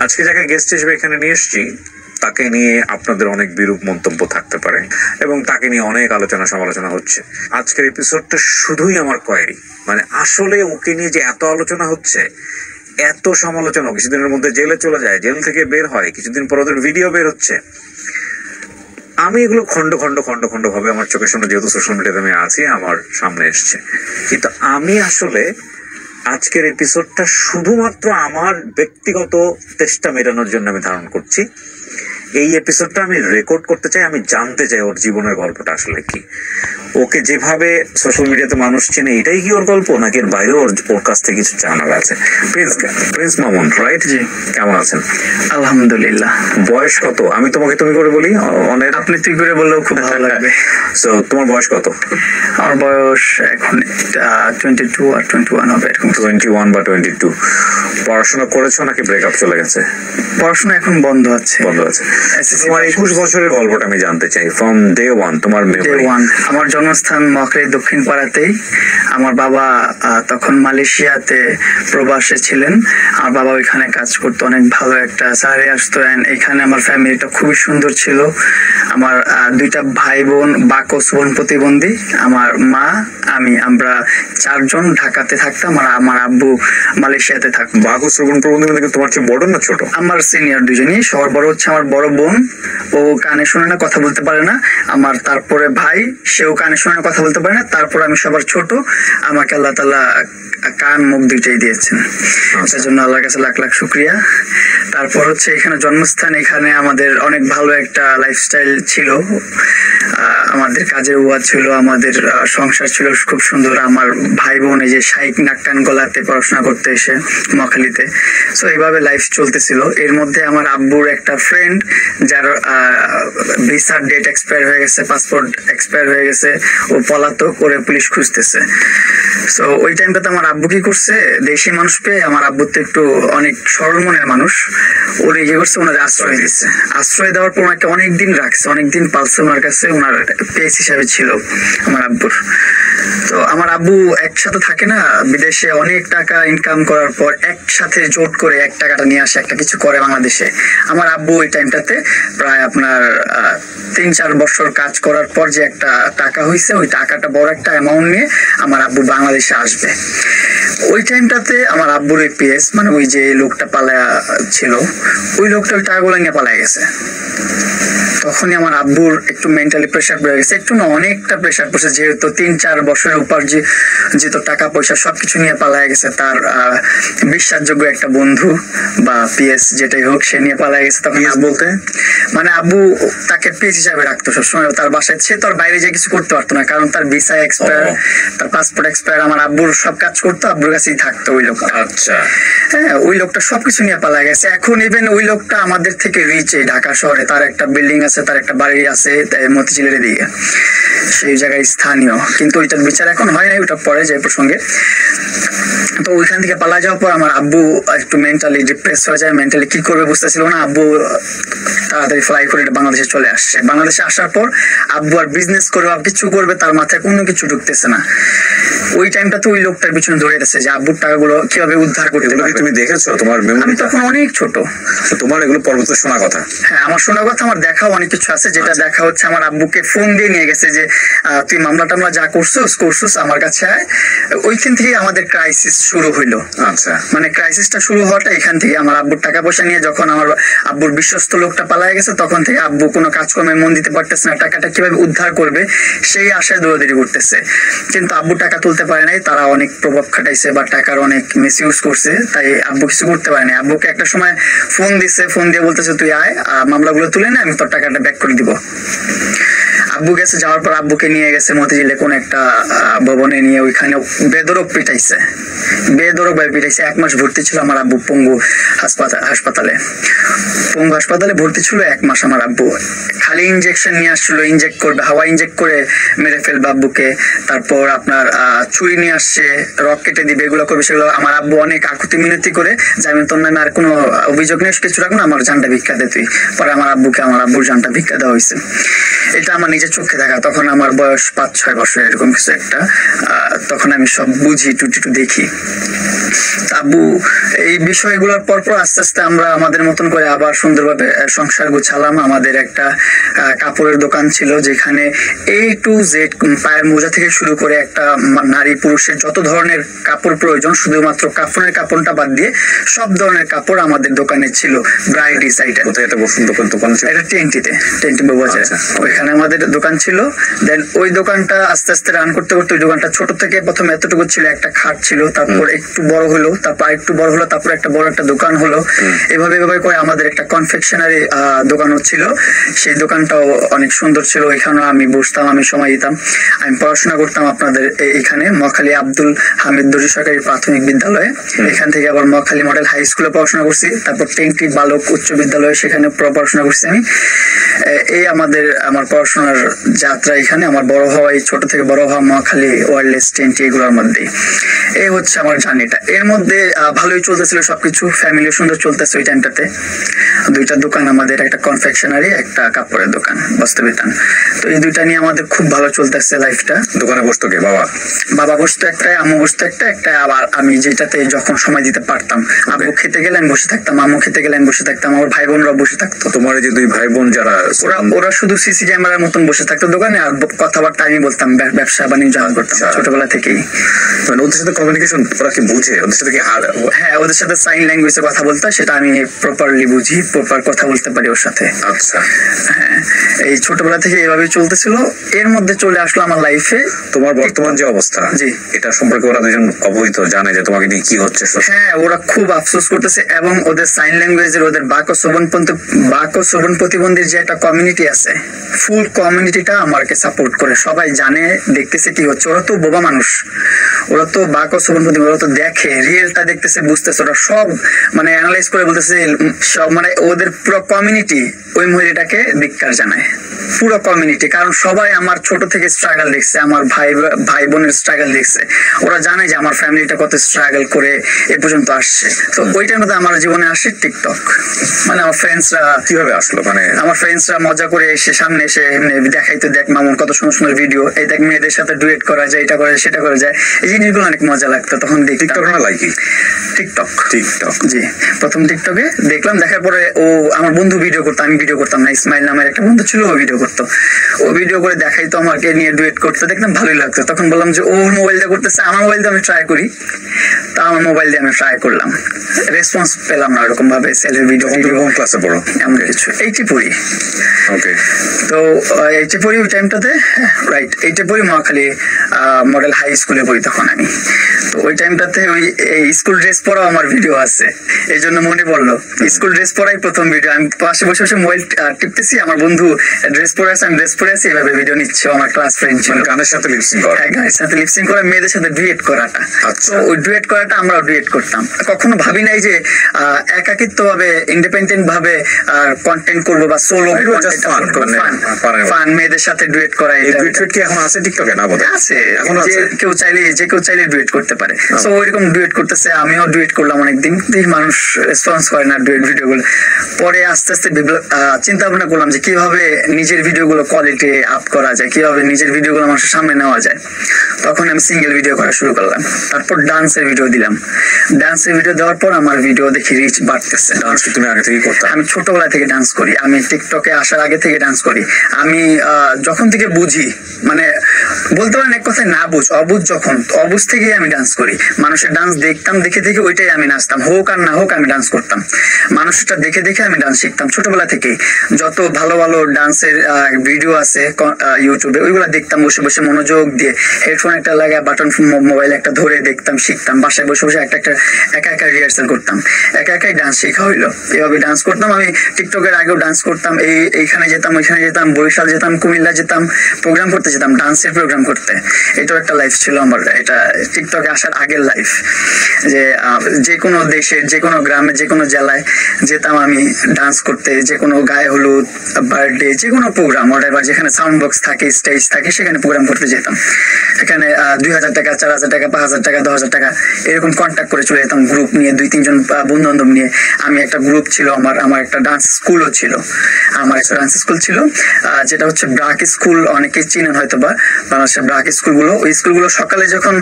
আজকে যাকে গেস্ট হিসেবে এখানে নিয়ে এসেছি তাকে নিয়ে আপনাদের অনেক বিরূপ মন্তব্য থাকতে পারে এবং তাকে নিয়ে অনেক আলোচনা সমালোচনা হচ্ছে। আজকের এপিসোডটা শুধুই আমার কোয়েরি, মানে আসলে ওকে নিয়ে যে এত আলোচনা হচ্ছে, এত সমালোচনা, কিছুদিনের মধ্যে জেলে চলে যায়, জেল থেকে বের হয়, কিছুদিন পর ওদের ভিডিও বের হচ্ছে। আমি এগুলো খন্ড খন্ড খন্ড খন্ড ভাবে আমার চোখের সামনে, যেহেতু সোশ্যাল মিডিয়াতে আমি আছি, আমার সামনে এসছে। কিন্তু আমি আসলে আজকের এপিসোডটা শুধুমাত্র আমার ব্যক্তিগত তেষ্টা মেটানোর জন্য আমি ধারণ করছি। এই এপিসোডটা আমি রেকর্ড করতে চাই, আমি জানতে চাই ওর জীবনের গল্পটা আসলে কি। ওকে যেভাবে সোশ্যাল মিডিয়াতে মানুষ চেনে, এটাই কি ওর গল্প, নাকি এর বাইরেও ওর কাছ থেকে কিছু জানার আছে? Prince Mamun, right? জি, কেমন আছেন? আলহামদুলিল্লাহ। বয়স কত? আমি তোমাকে তুমি করে বলি, অনেক আপনি তুই করে বললেও খুব ভালো লাগবে। সো তোমার বয়স কত? আমার বয়স এখন 22 আর 21 হবে, এরকম। 21 বা 22। পড়াশোনা করেছো নাকি ব্রেকআপ চলে গেছে? পড়াশোনা এখন বন্ধ আছে। তোমার 21 বছরের গল্পটা আমি জানতে চাই, ফ্রম ডে ওয়ান, তোমার মেমরি। আমার জন্মস্থান মহাখালী দক্ষিণ পাড়াতেই। আমার বাবা তখন মালয়েশিয়াতে প্রবাসে ছিলেন। আমার বাবা ওইখানে কাজ করতো, অনেক ভালো একটা স্যালারি আসতো। এখানে আমার ফ্যামিলিটা খুবই সুন্দর ছিল। আমার 2টা ভাই বোন, বাকস বোন প্রতিবন্ধী, আমার মা, আমরা 4 জন ঢাকাতে থাকতাম, আর আমার আব্বু মালয়েশিয়াতে থাকতো। বাকস বোন প্রতিবন্ধী মানে তোমার চেয়ে বড় না ছোট? আমার সিনিয়র দুজনই। সবার বড় হচ্ছে আমার বড় বোন, ও কানে শোনে না, কথা বলতে পারে না। আমার তারপরে ভাই, সেও কানে শোনে না, কথা বলতে পারে না। তারপর আমি সবার ছোট। আমাকে আল্লাহ তাআলা কান মুখ দুইটাই দিয়েছেন, সেজন্য আল্লাহর কাছে লাখ লাখ শুকরিয়া। তারপর হচ্ছে এখানে জন্মস্থান, এখানে আমাদের অনেক ভালো একটা লাইফস্টাইল ছিল। আমাদের কাজের ওয়াজ ছিল, আমাদের সংসার ছিল খুব সুন্দর। আমার ভাই বোন এই যে শাইখ নাকটান গলাতে পড়াশোনা করতে এসে মহাখালীতে। সো এইভাবে লাইফ চলতেছিল। এর মধ্যে আমার আব্বুর একটা ফ্রেন্ড, যার ভিসার ডেট এক্সপায়ার হয়ে গেছে, পাসপোর্ট এক্সপায়ার হয়ে গেছে, ও পলাতক, করে পুলিশ খুঁজতেছে। সো ওই টাইমটাতে আমার আব্বু কি করছে, দেশি মানুষ পেয়ে, আমার আব্বু তো একটু অনেক সরল মনের মানুষ, ওর কি করছে, ওনার আশ্রয় দিচ্ছে। আশ্রয় দেওয়ার পর ওনাকে অনেকদিন রাখছে, অনেকদিন পালছে ওনার কাছে, ওনার পেস হিসাবে ছিল আমার আব্বুর। তো আমার আব্বু একসাথে থাকে না, বিদেশে অনেক টাকা ইনকাম করার পর একসাথে জোট করে 1 টাকাটা নিয়ে আসে, একটা কিছু করে বাংলাদেশে। আমার আব্বু ওই টাইমটাতে প্রায় আপনার 3-4 বছর কাজ করার পর যে একটা টাকা হয়েছে, ওই টাকাটা বড় একটা অ্যামাউন্ট নিয়ে আমার আব্বু বাংলাদেশে আসবে। ওই টাইমটাতে আমার আব্বুর ওই পেস, মানে ওই যে লোকটা পালায়া ছিল, ওই লোকটা ওই টাকাগুলো নিয়ে পালায় গেছে। তখনই আমার আব্বুর একটু মেন্টালি প্রেশার বেড়ে গেছে, একটু না অনেকটা প্রেশার পড়ছে, যেহেতু 3-4 বছরের উপর যে তো টাকা পয়সা সবকিছু নিয়ে পালায় গেছে। তার বিশ্বাসযোগ্য একটা বন্ধু বা পিএস যেটাই হোক, সে নিয়ে পালায় গেছে। তখন বলতে মানে আব্বু তাকে পিএস হিসাবে রাখতো সবসময় তার বাসায়। সে তোর বাইরে যে কিছু করতে পারতো না, কারণ তার ভিসা এক্সপায়ার, তার পাসপোর্ট এক্সপায়ার। আমার আব্বুর সব কাজ করতো, আব্বুর কাছেই থাকতো ওই লোকটা। আচ্ছা, হ্যাঁ, ওই লোকটা সবকিছু নিয়ে পালায় গেছে। এখন ইভেন ওই লোকটা আমাদের থেকে রিচ, এই ঢাকা শহরে তার একটা বিল্ডিং আছে, তার একটা বাড়ি আছে মতিঝিলের দিকে, সেই জায়গায় স্থানীয়। কিন্তু ওইটার বিচার এখন হয় নাই, ওটা পরে যায় প্রসঙ্গে। তো ওইখান থেকে পালা যাওয়ার পর আমার আব্বু একটু মেন্টালি ডিপ্রেস হয়ে যায়। মেন্টালি কি করবে বুঝতেছিল না। আব্বু তাড়াতাড়ি ফ্লাই করে বাংলাদেশে চলে আসছে। বাংলাদেশে আসার পর আব্বু আর বিজনেস করবে, কিছু করবে, তার মাথায় কোনো কিছু ঢুকতেছে না। ওই টাইমটা তো ওই লোকটার পিছনে দৌড়াইতেছে যে আব্বুর টাকাগুলো কিভাবে উদ্ধার করতে পারবে। তুমি দেখেছো? তোমার আমি তখন অনেক ছোট। তোমার এগুলো পরবর্তী শোনা কথা? হ্যাঁ, আমার শোনা কথা, আমার দেখাও অনেক কিছু আছে। যেটা দেখা হচ্ছে, আমার আব্বুকে ফোন দিয়ে নিয়ে গেছে যে তুই মামলা টামলা যা করছিস আমার কাছে আয়। ওইখান থেকে আমাদের ক্রাইসিস শুরু হইলো। আচ্ছা, মানে ক্রাইসিসটা শুরু হওয়াটা এখান থেকে। আমার আব্বুর টাকা পয়সা নিয়ে যখন আমার আব্বুর বিশ্বস্ত লোকটা পালায় গেছে, তখন থেকে আব্বু কোনো কাজকর্মে মন দিতে পারতেছে না। টাকাটা কিভাবে উদ্ধার করবে সেই আশায় দৌড়াদৌড়ি করতেছে। কিন্তু আব্বু টাকা তুলতে পারে নাই, তারা অনেক প্রভাব খাটাইছে বা টাকার অনেক মিস ইউজ করছে, তাই আব্বু কিছু করতে পারে নাই। আব্বুকে একটা সময় ফোন দিছে, ফোন দিয়ে বলতেছে তুই আয়, মামলাগুলো তুলে নে, আমি তোর টাকাটা ব্যাক করে দিব। আব্বু গেছে, যাওয়ার পর আব্বুকে নিয়ে গেছে মতিঝিলে কোন একটা ভবনে নিয়ে, ওইখানে বেদরক পিটাইছে, বেদরক ভাবে পিটাইছে। 1 মাস ভর্তি ছিল আমার আব্বু পঙ্গু হাসপাতালে। পঙ্গু হাসপাতালে ভর্তি ছিল 1 মাস আমার আব্বু। খালি ইনজেকশন নিয়ে আসছিল, ইনজেক্ট করবে, হাওয়া ইনজেক্ট করে মেরে ফেলবে আব্বুকে। তারপর আপনার ছুরি নিয়ে আসছে, রক কেটে দিবে, এগুলো করবে। সেগুলো আমার আব্বু অনেক আকুতি মিনতি করে যে আমি তোর নামে আর কোনো অভিযোগ নেই, কিছু রাখবো না, আমার জানটা ভিক্ষা দে তুই। পরে আমার আব্বুকে আমার আব্বুর জানটা ভিক্ষা দেওয়া হয়েছে। এটা আমার নিজের চোখে দেখা। তখন আমার বয়স 5-6 বছর এরকম কিছু একটা। তখন আমি সব বুঝি, টুটি দেখি। আব্বু এই বিষয়গুলোর পর আস্তে আস্তে আমরা আমাদের মতন করে আবার সুন্দরভাবে সংসার গুছালাম। আমাদের একটা কাপড়ের দোকান ছিল, যেখানে A to Z পায়ের মোজা থেকে শুরু করে একটা নারী পুরুষের যত ধরনের কাপড় প্রয়োজন, শুধুমাত্র কাফনের কাপড়টা বাদ দিয়ে সব ধরনের কাপড় আমাদের দোকানে ছিল। ব্রাইডিস আইটেম। কোথায় এটা বসন্ত দোকান ছিল? এটা টেন্টি বাজারে। ওইখানে আমাদের দোকান ছিল। দেন ওই দোকানটা আস্তে আস্তে রান করতে করতে, ওই দোকানটা ছোট থেকে প্রথমে এতটুকু ছিল, একটা খাট ছিল, তারপর একটু বড় হলো, তারপর একটু বড় হলো, তারপর একটা বড় একটা দোকান হলো। এভাবে করে আমাদের একটা কনফেকশনারি দোকানও ছিল। সেই দোকানটাও অনেক সুন্দর ছিল। ওইখানেও আমি বসতাম, আমি সময় দিতাম। আমি পড়াশোনা করতাম আপনাদের এখানে মহাখালী আব্দুল হামিদ দর্জি সরকারি প্রাথমিক বিদ্যালয়ে। এখান থেকে আবার মহাখালী মডেল হাই স্কুলে পড়াশোনা করছি। তারপর টেন্টি বালক উচ্চ বিদ্যালয়ে, সেখানে পড়াশোনা করছি আমি। এই আমার পড়াশোনার যাত্রা এখানে। আমার বড় হওয়া, এই ছোট থেকে বড় হওয়া মহাখালী, ওয়ারলেস, টেন্টি এগুলোর মধ্যে। এই হচ্ছে আমার জার্নিটা। এর মধ্যে ভালোই চলতেছিল সবকিছু, ফ্যামিলি সুন্দর চলতেছে। ওই টাইমটাতে 2টা দোকান আমাদের, একটা কনফেকশনারি, একটা কাপড়ের দোকান, বস্ত্রবিতান। তো এই 2টা নিয়ে আমাদের খুব ভালো চলতেছে লাইফটা। দোকানে বসতো কে? বাবা বসতো একটাই, আম্মু বসতো একটা। আবার আমি যেটাতে যখন সময় দিতে পারতাম, আব্বু খেতে গেলে আমি বসে থাকতাম, আম্মু খেতে গেলে আমি বসে থাকতাম, আমার ভাই বোনরা বসে থাকতো। তোমার যে 2 ভাই বোন যারা, ওরা শুধু সিসি ক্যামেরার মতন বসে থাকতো দোকানে, আর কথাবার্তা আমি বলতাম, ব্যবসা বাণিজ্য করতাম ছোটবেলা থেকেই। মানে ওদের সাথে কমিউনিকেশন ওরা কি বুঝে? ওদের সাথে কি? হ্যাঁ, ওদের সাথে সাইন ল্যাঙ্গুয়েজে কথা বলতো, সেটা আমি প্রপারলি বুঝি, প্রপার কথা বলতে পারি ওর সাথে। আচ্ছা, হ্যাঁ, এই ছোটবেলা থেকে এভাবেই চলতেছিল। এর মধ্যে চলে আসলো আমার লাইফে তোমার বর্তমান যে অবস্থা, জি, এটা সম্পর্কে ওরা দুজন অবহিত, জানে যে তোমাকে নিয়ে কি হচ্ছে? হ্যাঁ, ওরা খুব আফসোস করতেছে। এবং ওদের সাইন ল্যাঙ্গুয়েজের, ওদের বাক ও শ্রবণ প্রতিবন্ধীর যে একটা কমিউনিটি আছে, ফুল কমিউনিটিটা আমাকে সাপোর্ট করে। সবাই জানে, দেখতেছে কি হচ্ছে। ওরা তো বোবা মানুষ, ওরা তো বাক ও শ্রবণ প্রতিবন্ধী, ওরা তো দেখে, রিয়েলটা দেখতেছে, বুঝতেছে। ওরা সব মানে অ্যানালাইজ করে বলতেছে সব, মানে ওদের পুরো কমিউনিটি ওই মহিলাটাকে ধিক্কার জানায়, পুরো কমিউনিটি। কারণ সবাই আমার ছোট থেকে স্ট্রাগল দেখছে, আমার ভাই বোনের স্ট্রাগল দেখছে। ওরা জানে যে আমার ফ্যামিলিটা কত স্ট্রাগল করে এ পর্যন্ত আসছে। তো ওইটার মধ্যে আমার জীবনে আসে টিকটক। মানে আমার ফ্রেন্ডসরা কিভাবে আসলো? মানে আমার ফ্রেন্ডসরা মজা করে এসে সামনে এসে দেখাইতো, দেখ মামুন কত সুন্দর সুন্দর ভিডিও, এই দেখ মেয়েদের সাথে ডুয়েট করা যায়, এটা করা যায়, সেটা করা যায়। এই জিনিসগুলো অনেক মজা লাগতো তখন দেখতে। টিকটক না লাইকি? টিকটক, জি। প্রথম টিকটকে দেখলাম, দেখার পরে ও আমার বন্ধু ভিডিও করতো, আমি ভিডিও করতাম না। ইসমাইল নামের একটা বন্ধু ছিল, ও ভিডিও করতো। ও ভিডিও করে দেখাইতো আমাকে নিয়ে, ডুয়েট করতে দেখলাম ভালোই লাগতো। তখন বললাম যে ওর মোবাইল দিয়ে করতেছে, আমার মোবাইল দিয়ে আমি ট্রাই করি। তা আমার মোবাইল দিয়ে আমি ট্রাই করলাম, রেসপন্স পেলাম না ওরকম ভাবে। সেলের ভিডিও কোন ক্লাসে পড়ো? এমন কিছু 80 পড়ি। ওকে। তো 80 পড়ি ওই টাইমটাতে, রাইট, 80 পড়ি মহাখালী মডেল হাই স্কুলে পড়ি তখন আমি। তো ওই টাইমটাতে ওই স্কুল ড্রেস পরাও আমার ভিডিও আছে, এই জন্য মনে পড়লো। স্কুল ড্রেস পরাই প্রথম ভিডিও। আমি পাশে বসে বসে মোবাইল টিপতেছি, আমার বন্ধু ড্রেস পরে আছে, আমি ড্রেস পরে আছি, এভাবে ভিডিও নিচ্ছে। আমার ক্লাস ফ্রেন্ড ছিল। গানের সাথে লিপসিং করা? হ্যাঁ, গানের সাথে লিপসিং করা, মেয়েদের সাথে ডুয়েট করাটা। আচ্ছা। তো ওই ডুয়েট করাটা আমরাও ডুয়েট করতাম। কখনো ভাবি নাই যে একাকিত্ব ভাবে, ইন্ডিপেন্ডেন্ট ভাবে কন্টেন্ট করবো বা সোলো ফান, মেয়েদের সাথে ডুয়েট করা। এই ডুয়েট কি এখন আছে টিকটকে? না, বোধহয় আছে। যে কেউ চাইলে ডুয়েট করতে পারে। সো ওইরকম ডুয়েট করতেছে, আমিও ডুয়েট করলাম অনেকদিন। মানুষ রেসপন্স করে না ডুয়েট ভিডিও গুলো। পরে আস্তে আস্তে চিন্তা ভাবনা করলাম যে কিভাবে নিজের ভিডিও গুলো কোয়ালিটি আপ করা যায়, কিভাবে নিজের ভিডিও গুলো মানুষের সামনে নেওয়া যায়। তখন আমি সিঙ্গেল ভিডিও করা শুরু করলাম। তারপর ডান্সের ভিডিও দিলাম। ডান্সের ভিডিও দেওয়ার পর আমার ভিডিও দেখি রিচ বাড়তেছে। ডান্স কি তুমি আগে থেকে করতে? আমি ছোটবেলা থেকে ডান্স করি। আমি টিকটকে আসার আগে থেকে ডান্স করি। আমি যখন থেকে বুঝি, মানে বলতে পারেন এক কথায় না বুঝ, অবুঝ থেকেই আমি ডান্স করি। মানুষের ডান্স দেখতাম, দেখে দেখে ওইটাই আমি নাচতাম। হোক আর না হোক আমি ডান্স করতাম। মানুষটা দেখে দেখে আমি ডান্স শিখতাম ছোটবেলা থেকেই। যত ভালো ভালো ডান্সের ভিডিও আছে ইউটিউবে, ওইগুলো দেখতাম বসে বসে মনোযোগ দিয়ে। হেডফোন একটা লাগায়, বাটন মোবাইল একটা ধরে দেখতাম, শিখতাম। বাসায় বসে বসে একা রিহার্সাল করতাম, একাই ডান্স শেখা হইলো। এভাবে ডান্স করতাম আমি। টিকটকের আগেও ডান্স করতাম। এইখানে যেতাম, ওইখানে যেতাম, বরিশাল যেতাম, কুমিল্লা যেতাম, প্রোগ্রাম করতে যেতাম, ডান্সের প্রোগ্রাম করতে। এটাও একটা লাইফ ছিল আমার। এটা টিকটকে আসার আগের লাইফ, যে যে কোনো দেশের, যে কোনো গ্রামে, যে কোনো জেলায় যেতাম আমি ডান্স করতে। যে কোনো গায়ে হলুদ, বার্থডে, যে কোনো প্রোগ্রাম এবার যেখানে সাউন্ড বক্স থাকে, স্টেজ থাকে, সেখানে প্রোগ্রাম করতে যেতাম। এখানে 2000 টাকা, 4000 টাকা, 5000 টাকা, 10,000 টাকা এরকম কন্ট্যাক্ট করে চলে যেতাম গ্রুপ নিয়ে, 2-3 জন বন্ধু বান্ধব নিয়ে। আমি একটা গ্রুপ ছিল, আমার একটা ডান্স স্কুলও ছিল। আমার একটা ডান্স স্কুল ছিল যেটা হচ্ছে ব্রাক স্কুল, অনেকে চিনেন হয়তো বা বাংলাদেশের ব্রাক স্কুলগুলো। ওই স্কুলগুলো সকালে যখন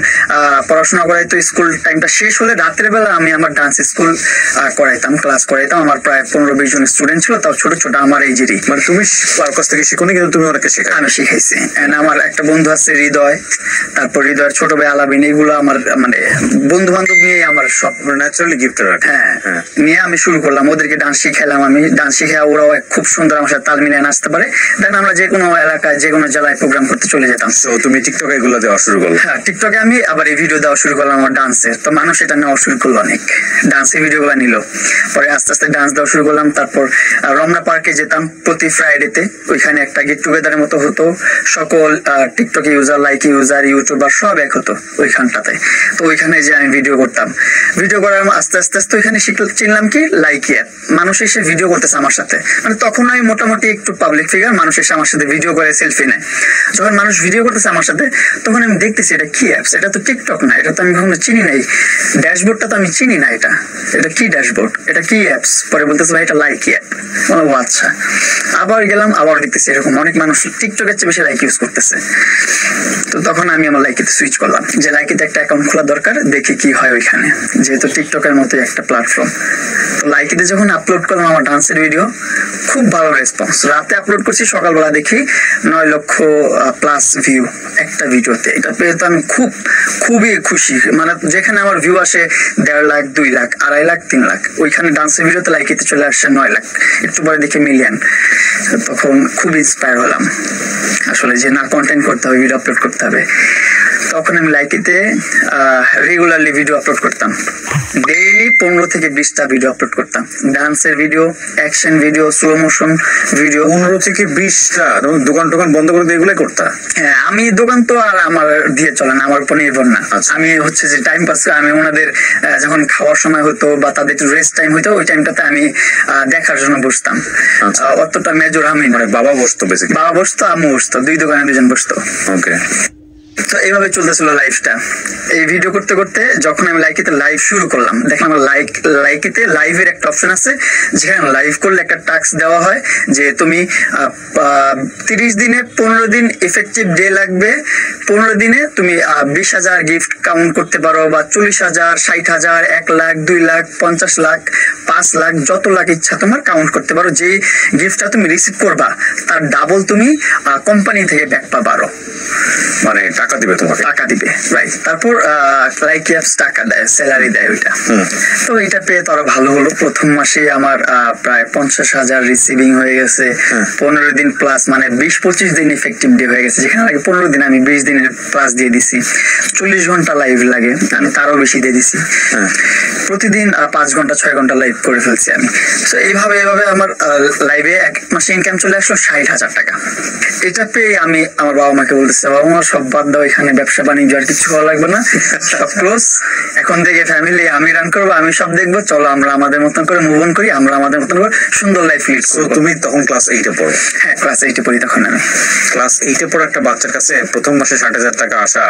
পড়াশোনা করাইতো, স্কুল টাইমটা শেষ হলে রাতের বেলা আমি আমার ডান্স স্কুল করাইতাম, ক্লাস করাইতাম। আমার প্রায় 15-20 জন স্টুডেন্ট ছিল, তাও ছোট ছোট আমার এইজেরই। মানে তুমি কারোর কাছ থেকে শিখোনি, কিন্তু তুমি অনেকে শেখা। আমি শিখাইছি। আমার একটা বন্ধু আছে হৃদয়, তারপর হৃদয়ের ছোট ভাই আলাবিন, এগুলো আমার মানে বন্ধু বান্ধব নিয়ে আমার সব ন্যাচারালি গিফটেড। হ্যাঁ, নিয়ে আমি শুরু করলাম, ওদেরকে ডান্স শিখাইলাম। আমি ডান্স শিখে ওরাও খুব সুন্দর আমার সাথে তাল মিলিয়ে নাচতে পারে। দেন আমরা যে কোনো এলাকায়, যে কোনো জেলায় প্রোগ্রাম করতে চলে যেতাম। তো তুমি টিকটকে এগুলো দেওয়া শুরু করলে? হ্যাঁ, টিকটকে আমি আবার এই ভিডিও দেওয়া শুরু করলাম আমার ডান্সের। তো মানুষ এটা নেওয়া শুরু করলো, অনেক ডান্সের ভিডিও গুলো নিল। পরে আস্তে আস্তে ডান্স দেওয়া শুরু করলাম। তারপর রমনা পার্কে যেতাম প্রতি ফ্রাইডেতে। ওইখানে একটা গেট টুগেদারের মতো হতো, সকল TikTok user, like user, YouTuber সব এক হতো ওইখানটাতে। তো ওইখানে যে আমি ভিডিও করতাম, ভিডিও করার আস্তে আস্তে আস্তে ওইখানে চিনলাম কি লাইক অ্যাপ। মানুষ এসে ভিডিও করতেছে আমার সাথে, মানে তখন আমি মোটামুটি একটু পাবলিক ফিগার, মানুষ এসে আমার সাথে ভিডিও করে, সেলফি নেয়। যখন মানুষ ভিডিও করতেছে আমার সাথে, তখন আমি দেখতেছি এটা কি অ্যাপস, এটা তো টিকটক না, এটা তো আমি কখনো চিনি নাই, ড্যাশবোর্ডটা তো আমি চিনি না, এটা কি ড্যাশবোর্ড, এটা কি অ্যাপস। পরে বলতেছে ভাই এটা লাইক অ্যাপ। ও আচ্ছা। আবার গেলাম, আবার দেখতেছি এরকম অনেক মানুষ টিকটকের চেয়ে বেশি লাইক ইউজ করতেছে। তো তখন আমি আমার লাইকিতে সুইচ করলাম, যে লাইকিতে একটা অ্যাকাউন্ট খোলা দরকার, দেখি কি হয় ওইখানে, যেহেতু টিকটকের মতো একটা প্ল্যাটফর্ম। তো লাইকিতে যখন আপলোড করলাম আমার ডান্সের ভিডিও, খুব ভালো রেসপন্স। রাতে আপলোড করছি, সকালবেলা দেখি 9 লক্ষ প্লাস ভিউ একটা ভিডিওতে। এটা পেয়ে তো আমি খুবই খুশি। মানে যেখানে আমার ভিউ আসে 1.5 লাখ, 2 লাখ, 2.5 লাখ, 3 লাখ, ওইখানে ডান্সের ভিডিওতে লাইকিতে চলে আসছে 9 লাখ, একটু পরে দেখে মিলিয়ন। তখন খুব ইন্সপায়ার হলাম আসলে, যে না, কন্টেন্ট করতে হবে, ভিডিও আপলোড করতে হবে। তখন আমি লাইকিতে রেগুলারলি ভিডিও আপলোড করতাম, ডেইলি 15 থেকে 20টা ভিডিও আপলোড করতাম। ডান্সের video, action video, slow motion video. 15 থেকে 20টা? দোকান বন্ধ করে দিয়ে এগুলোই করতা? হ্যাঁ, আমি দোকান তো আর আমার দিয়ে চলে না, আমার উপর নির্ভর না। আমি হচ্ছে যে টাইম পাস, আমি ওনাদের যখন খাওয়ার সময় হতো বা তাদের একটু রেস্ট টাইম হতো, ওই টাইমটাতে আমি দেখার জন্য বসতাম। অতটা মেজর আমি, মানে বাবা বসতো বেসিক্যালি? বাবা বসতো, আম্মু বসতো, 2 দোকানে 2 জন বসতো। ওকে। তো এইভাবে চলতেছিল লাইফটা। এই ভিডিও করতে করতে যখন আমি লাইকিতে লাইভ শুরু করলাম, দেখলাম লাইকিতে লাইভের একটা অপশন আছে, যেখানে লাইভ করলে একটা টাস্ক দেওয়া হয় যে তুমি 30 দিনে 15 দিন ইফেক্টিভ ডে লাগবে, 15 দিনে তুমি 20,000 গিফট কাউন্ট করতে পারো, বা 40,000, 60,000, 1 লাখ, 2 লাখ, 50 লাখ, 5 লাখ, যত লাখ ইচ্ছা তোমার কাউন্ট করতে পারো। যেই গিফটটা তুমি রিসিভ করবা তার ডাবল তুমি কোম্পানি থেকে ব্যাক পাবা, মানে টাকা দিবে তোমাকে? টাকা দিবে, রাইট। তারপর লাইক অ্যাপস টাকা দেয়, স্যালারি দেয় ওইটা। তো এটা পেয়ে তো আরো ভালো হলো। প্রথম মাসে আমার প্রায় 50,000 রিসিভিং হয়ে গেছে। 15 দিন প্লাস, মানে 20-25 দিন ইফেক্টিভ ডে হয়ে গেছে, যেখানে লাগে 15 দিন, আমি 20 দিনের প্লাস দিয়ে দিছি। 40 ঘন্টা লাইভ লাগে, আমি তারও বেশি দিয়ে দিছি। প্রতিদিন 5 ঘন্টা 6 ঘন্টা লাইভ করে ফেলছি আমি। তো এইভাবে আমার লাইভে 1 মাসে ইনকাম চলে আসলো 60,000 টাকা। এটা পেয়ে আমি আমার বাবা মাকে বলতেছি, বাবা মা সব বাদ দাও, এখানে ব্যবসা বাণিজ্য আর কিছু ভালো লাগবে না, সব ক্লোজ। এখন থেকে ফ্যামিলি আমি রান করবো, আমি সব দেখবো, চলো আমরা আমাদের মতন করে মুভ অন করি, আমরা আমাদের মতন করে সুন্দর লাইফ লিড করবো। তুমি তখন ক্লাস 8-এ পড়ো? হ্যাঁ, ক্লাস 8-এ পড়ি তখন আমি। ক্লাস 8-এ পড়া একটা বাচ্চার কাছে প্রথম মাসে 60,000 টাকা আসা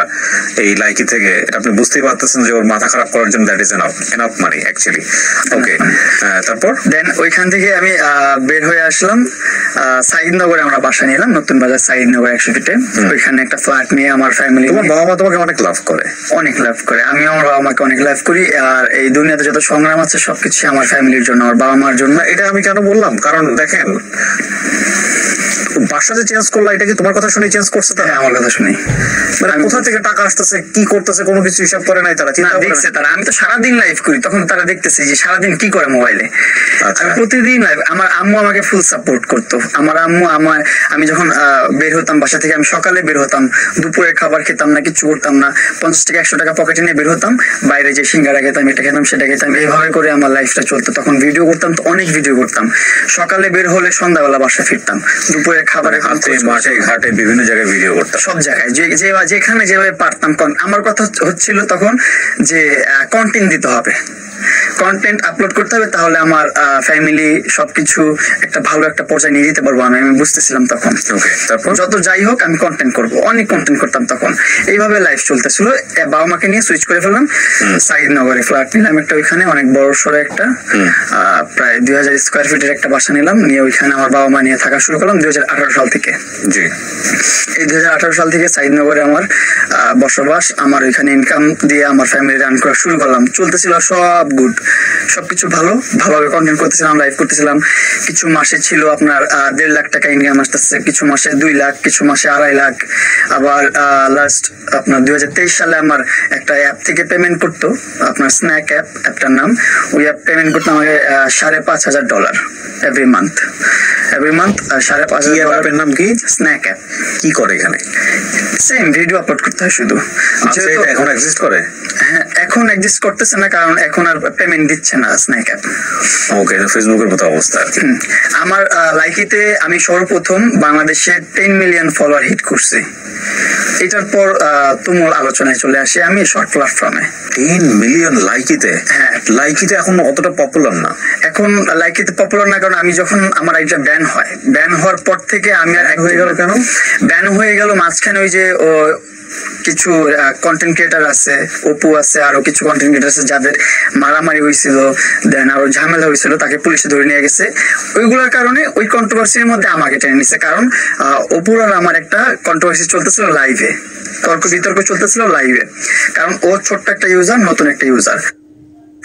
এই লাইকি থেকে, আপনি বুঝতেই পারতেছেন যে ওর মাথা খারাপ করার জন্য that is enough money actually. Okay, তারপর দেন ওইখান থেকে আমি বের হয়ে আসলাম। সাইদনগরে আমরা বাসা নিলাম, নতুন বাজার সাইদনগর 100 ফিটে। ওইখানে একটা ফ্ল্যাট নিয়ে আমার ফ্যামিলি। তোমার বাবা মা তোমাকে অনেক লাভ করে? অনেক লাভ করে, আমি আমার বাবা মাকে অনেক লাভ করি। আর এই দুনিয়াতে যত সংগ্রাম আছে সবকিছু আমার ফ্যামিলির জন্য, আমার বাবা মার জন্য। এটা আমি কেন বললাম, কারণ দেখেন বাসা যে চেঞ্জ করলা, এটা কি তোমার কথা শুনে চেঞ্জ করছে? তারা আমার কথা শুনি, মানে কোথা থেকে টাকা আসতেছে, কি করতেছে, কোনো কিছু হিসাব করে নাই তারা? চিন্তা দেখছে তারা, আমি তো সারাদিন লাইভ করি, তখন তারা দেখতেছে যে সারাদিন কি করে মোবাইলে। আমি প্রতিদিন লাইভ। আমার আম্মু আমাকে ফুল সাপোর্ট করতো। আমার আম্মু আমি যখন বের হতাম বাসা থেকে, আমি সকালে বের হতাম, দুপুরে খাবার খেতাম না, কিছু করতাম না, 50 টাকা 100 টাকা পকেটে নিয়ে বের হতাম, বাইরে যে সিঙ্গারা খেতাম, এটা খেতাম, সেটা খেতাম, এইভাবে করে আমার লাইফটা চলতো। তখন ভিডিও করতাম, তো অনেক ভিডিও করতাম। সকালে বের হলে সন্ধ্যাবেলা বাসা ফিরতাম, দুপুরে বাজারে খাবারের মাঠে ঘাটে বিভিন্ন জায়গায় ভিডিও করতাম, সব জায়গায় যেখানে যেভাবে পারতাম। আমার কথা হচ্ছিল তখন যে কন্টেন্ট দিতে হবে, কন্টেন্ট আপলোড করতে হবে, তাহলে আমার ফ্যামিলি সবকিছু একটা ভালো একটা পর্যায়ে নিয়ে যেতে পারবো। আমি বুঝতেছিলাম তখন। তারপর যত যাই হোক আমি কন্টেন্ট করব, অনেক কন্টেন্ট করতাম তখন। এইভাবে লাইফ চলতেছিল। বাবা মাকে নিয়ে সুইচ করে ফেললাম, সাইদনগরে ফ্ল্যাট নিলাম একটা, ওইখানে অনেক বড় সড়ো একটা প্রায় 2000 স্কোয়ার ফিটের একটা বাসা নিলাম, নিয়ে ওইখানে আমার বাবা মা নিয়ে থাকা শুরু করলাম 2018 সাল থেকে। জি, এই 2018 সাল থেকে সাইদনগরে আমার বসবাস, আমার ওইখানে ইনকাম দিয়ে আমার ফ্যামিলি রান করা শুরু করলাম। চলতেছিল সব গুড, সবকিছু ভালোভাবে কন্টেন্ট করতেছিলাম, লাইভ করতেছিলাম। কিছু মাসে ছিল আপনার 1.5 লাখ টাকা ইনকাম আসতেছে, কিছু মাসে 2 লাখ, কিছু মাসে 2.5 লাখ। আবার লাস্ট আপনার 2023 সালে আমার একটা অ্যাপ থেকে পেমেন্ট করতো, আপনার স্ন্যাক অ্যাপটার নাম। ওই অ্যাপ পেমেন্ট করতো আমাকে $5,500 এভরি মান্থ। 5,500 অ্যাপের নাম কি? Snack app. কি করে এখানে? সেম ভিডিও আপলোড করতে হয় শুধু। এটা এখন এক্সিস্ট করে? হ্যাঁ, এখন এক্সিস্ট করতেছে না, কারণ এখন আর পেমেন্ট দিচ্ছে না স্ন্যাক অ্যাপ। ওকে, ফেসবুকের মতো অবস্থা আর কি। আমার লাইকিতে আমি সর্বপ্রথম বাংলাদেশে 10 মিলিয়ন ফলোয়ার হিট করছি। এটার পর তুমুল আলোচনায় চলে আসি আমি শর্ট প্ল্যাটফর্মে। 10 মিলিয়ন লাইকিতে? হ্যাঁ, লাইকিতে এখন অতটা পপুলার না। এখন লাইকিতে পপুলার না, কারণ আমি যখন আমার আইডিটা ব্যান হওয়ার পর থেকে আমি আর হয়ে গেল কেন? ব্যান হয়ে গেল মাঝখানে ওই যে কিছু কন্টেন্ট ক্রিয়েটার আছে, অপু আছে, আরো কিছু কন্টেন্ট ক্রিয়েটার আছে যাদের মারামারি হয়েছিল, দেন আরো ঝামেলা হয়েছিল, তাকে পুলিশে ধরে নিয়ে গেছে। ওইগুলোর কারণে ওই কন্ট্রোভার্সির মধ্যে আমাকে টেনে নিছে। কারণ অপুর আর আমার একটা কন্ট্রোভার্সি চলতেছিল লাইভে, তর্ক বিতর্ক চলতেছিল লাইভে, কারণ ও ছোট্ট একটা ইউজার, নতুন একটা ইউজার।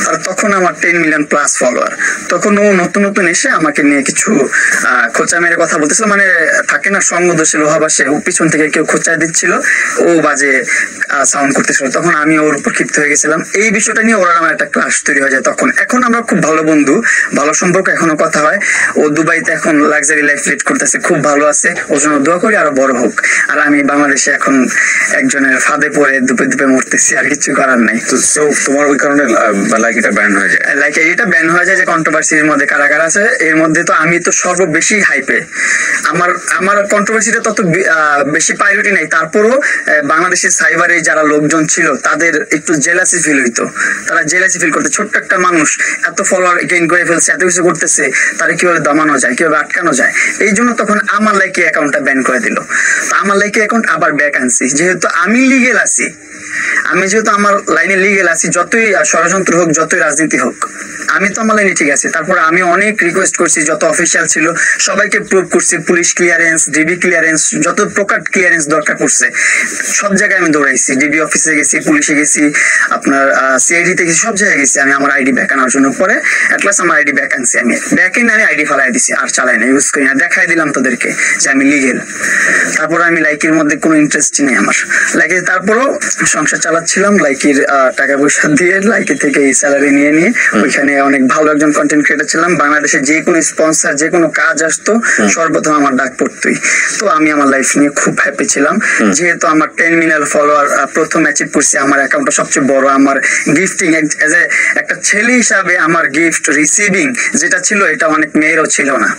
আর তখন আমার 10 মিলিয়ন প্লাস ফলোয়ার। তখন ও নতুন এসে আমাকে নিয়ে কিছু খোঁচা মেরে কথা বলতেছিল, মানে থাকে না সঙ্গ দোষে লোহাবাসে, ও পিছন থেকে কেউ খোঁচায় দিচ্ছিল, ও বাজে সাউন্ড করতেছিল। তখন আমি ওর উপর ক্ষিপ্ত হয়ে গেছিলাম। এই বিষয়টা নিয়ে ওরা আমার একটা ক্লাস তৈরি হয়ে যায় তখন। এখন আমরা খুব ভালো বন্ধু, ভালো সম্পর্ক, এখনো কথা হয়। ও দুবাইতে এখন লাক্সারি লাইফ লিড করতেছে, খুব ভালো আছে। ওর জন্য দোয়া করি আরো বড় হোক। আর আমি বাংলাদেশে এখন একজনের ফাঁদে পড়ে দুপে মরতেছি, আর কিছু করার নাই। তো তোমার ওই কারণে লাইকিটা ব্যান হয়ে যায়? লাইক এটা ব্যান হয়ে যায় যে কন্ট্রোভার্সির মধ্যে কারা আছে। এর মধ্যে তো আমি তো সর্ববেশি হাইপে, আমার কন্ট্রোভার্সিটা তত বেশি প্রায়োরিটি নেই। তারপরও বাংলাদেশের সাইবারে যারা লোকজন ছিল তাদের একটু জেলাসি ফিল হইতো, তারা জেলাসি ফিল করতে। ছোট্ট একটা মানুষ এত ফলোয়ার গেইন করে ফেলছে, এত কিছু করতেছে, তারা কিভাবে দমানো যায়, কিভাবে আটকানো যায়। এই জন্য তখন আমার লাইকি অ্যাকাউন্টটা ব্যান করে দিল। তো আমার লাইকি অ্যাকাউন্ট আবার ব্যাক আনছি, যেহেতু আমি লিগেল আছি। যেহেতু আমার লাইনে লিগেল আছি, যতই ষড়যন্ত্র হোক, যতই রাজনীতি হোক, আমি তো আমার লাইনে ঠিক আছে। তারপর আমি অনেক রিকোয়েস্ট করছি, যত অফিসিয়াল ছিল সবাইকে প্রুভ করছি, পুলিশ ক্লিয়ারেন্স, ডিবি ক্লিয়ারেন্স, যত প্রকার ক্লিয়ারেন্স দরকার পড়ছে সব জায়গায় আমি দৌড়াইছি। ডিবি অফিসে গেছি, পুলিশে গেছি, আপনার সিআইডি তে গেছি, সব জায়গায় গেছি আমি আমার আইডি ব্যাক আনার জন্য। পরে অ্যাটলাস আমার আইডি ব্যাক আনছি, আমি ব্যাক এনে আমি আইডি ফালাই দিছি, আর চালাই না, ইউজ করি না। দেখাই দিলাম তাদেরকে যে আমি লিগেল। তারপর আমি লাইকের মধ্যে কোনো ইন্টারেস্টই নেই আমার। লাইকে তারপরও সংসার চালাচ্ছিলাম লাইকের টাকা পয়সা দিয়ে, লাইকে থেকে এই স্যালারি নিয়ে ওইখানে অনেক ভালো একজন কন্টেন্ট ক্রিয়েটার ছিলাম। বাংলাদেশে যে কোনো স্পন্সর, যে কোনো কাজ আসতো সর্বপ্রথম আমার ডাক পড়তোই। তো আমি আমার লাইফ নিয়ে খুব হ্যাপি ছিলাম। যেহেতু আমার 10 মিলিয়ন ফলোয়ার প্রথম অ্যাচিভ করছি, আমার অ্যাকাউন্টটা সবচেয়ে বড়। আমার গিফটিং এজ এ একটা ছেলে হিসাবে আমার গিফট রিসিভিং যেটা ছিল, এটা অনেক মেয়েরও ছিল না,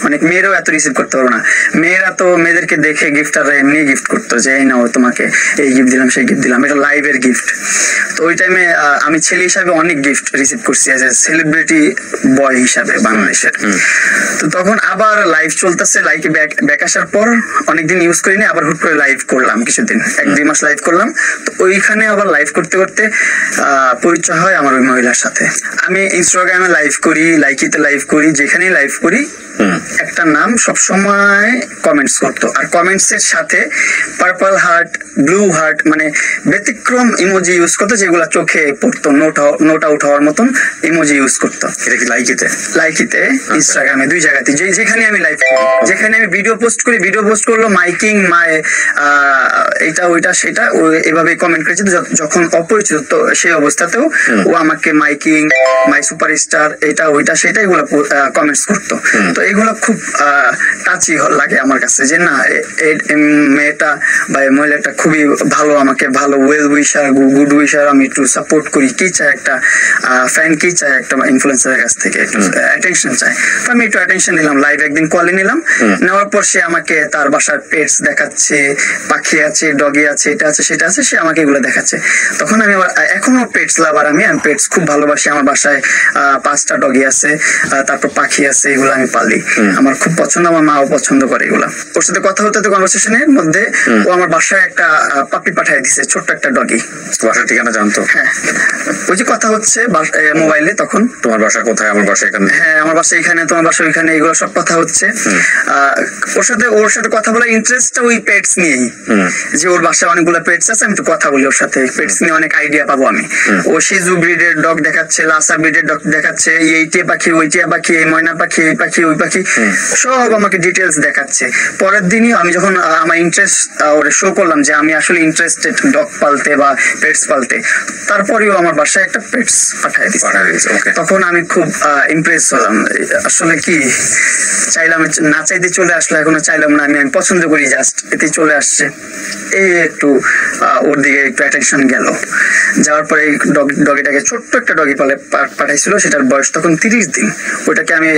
অনেক মেয়েরও এত রিসিভ করতে পারো না। মেয়েরা তো মেয়েদেরকে দেখে গিফটাররা এমনি গিফট করতো, যে এই নাও তোমাকে এই গিফট দিলাম, সেই গিফট দিলাম, এটা লাইভের গিফট। তো ওই টাইমে আমি ছেলে হিসাবে অনেক গিফট রিসিভ করছি এজ এ সেলিব্রিটি বয় হিসাবে বাংলাদেশের। তো তখন আবার লাইভ চলতেছে, লাইকে ব্যাক আসার পর অনেকদিন ইউজ করিনি, আবার হুট করে লাইভ করলাম কিছুদিন, 1-2 মাস লাইভ করলাম। তো ওইখানে আবার লাইভ করতে করতে পরিচয় হয় আমার ওই মহিলার সাথে। আমি ইনস্টাগ্রামে লাইভ করি, লাইকিতে লাইভ করি, যেখানেই লাইভ করি একটা নাম সবসময় কমেন্টস করতো, আর কমেন্টস এর সাথে পার্পল হার্ট, ব্লু হার্ট, মানে ব্যতিক্রম ইমোজি ইউজ করতো, যেগুলো চোখে পড়তো, নোট আউট হওয়ার মতন ইমোজি ইউজ করতো। এটা কি লাইকিতে ইনস্টাগ্রামে, দুই জায়গাতে, যেখানে আমি লাইভ করি, যেখানে আমি ভিডিও পোস্ট করি, ভিডিও পোস্ট করলো মাইকিং মাই এটা ওইটা সেটা, এভাবে কমেন্ট করেছে। যখন অপরিচিত তো সেই অবস্থাতেও ও আমাকে মাইকিং, মাই সুপারস্টার, এটা ওইটা সেটা এগুলো কমেন্টস করতো। তো এগুলো খুব টাচি লাগে আমার কাছে, যে না মেয়েটা বা মহিলাটা খুবই ভালো, আমাকে ভালো ওয়েল উইশার, গুড উইশার, আমি একটু সাপোর্ট করি। কি চাই একটা ফ্যান, কি চাই একটা ইনফ্লুয়েন্সারের কাছ থেকে একটু অ্যাটেনশন চায়, তো আমি একটু অ্যাটেনশন নিলাম, লাইভ একদিন কলে নিলাম, নেওয়ার পর সে আমাকে তার বাসার পেটস দেখাচ্ছে, পাখি আছে, ডগি আছে, এটা আছে, সেটা আছে, সে আমাকে এগুলো দেখাচ্ছে। তখন আমি আবার এখনো পেটস লাভার, আমি পেটস খুব ভালোবাসি। আমার বাসায় 5টা ডগি আছে, তারপর পাখি আছে, এগুলো আমি পালি, আমার খুব পছন্দ, আমার মাও পছন্দ করে এগুলা। ওর সাথে কথা হতে হতে কনভারসেশনের মধ্যে ও আমার বাসায় একটা পাপি পাঠিয়ে দিছে, ছোট্ট একটা ডগি। বাসার ঠিকানা জানতো? হ্যাঁ, ওই যে কথা হচ্ছে মোবাইলে, তখন তোমার বাসা কোথায়, আমার বাসা এখানে, হ্যাঁ আমার বাসা এখানে, তোমার বাসা ওইখানে, এগুলো সব কথা হচ্ছে। ওর সাথে কথা বলার ইন্টারেস্টটা ওই পেটস নিয়েই, যে ওর বাসায় অনেকগুলো পেটস আছে, আমি একটু কথা বলি ওর সাথে, পেটস নিয়ে অনেক আইডিয়া পাবো আমি। ও শিজু ব্রিডের ডগ দেখাচ্ছে, লাসা ব্রিডের ডগ দেখাচ্ছে, এই টিয়া পাখি, ওই টিয়া পাখি, এই ময়না পাখি, এই পাখি, ওই পাখি, সব আমাকে ডিটেলস দেখাচ্ছে। পরের দিনই আমি যখন আমার ইন্টারেস্ট ওরে শো করলাম যে আমি আসলে ইন্টারেস্টেড ডগ পালতে বা পেটস পালতে, তারপরেও আমার বাসায় একটা পেটস পাঠিয়ে দিচ্ছে। তখন আমি খুব ইমপ্রেস হলাম, আসলে কি চাইলাম, না চাইতে চলে আসলো, এখনো চাইলাম না, আমি পছন্দ করি, জাস্ট এতে চলে আসছে। এই একটু ওর দিকে একটু অ্যাটেনশন গেল, যাওয়ার পরে এই ডগিটাকে, ছোট্ট একটা ডগি পাঠাইছিল, সেটার বয়স তখন 30 দিন। ওইটাকে আমি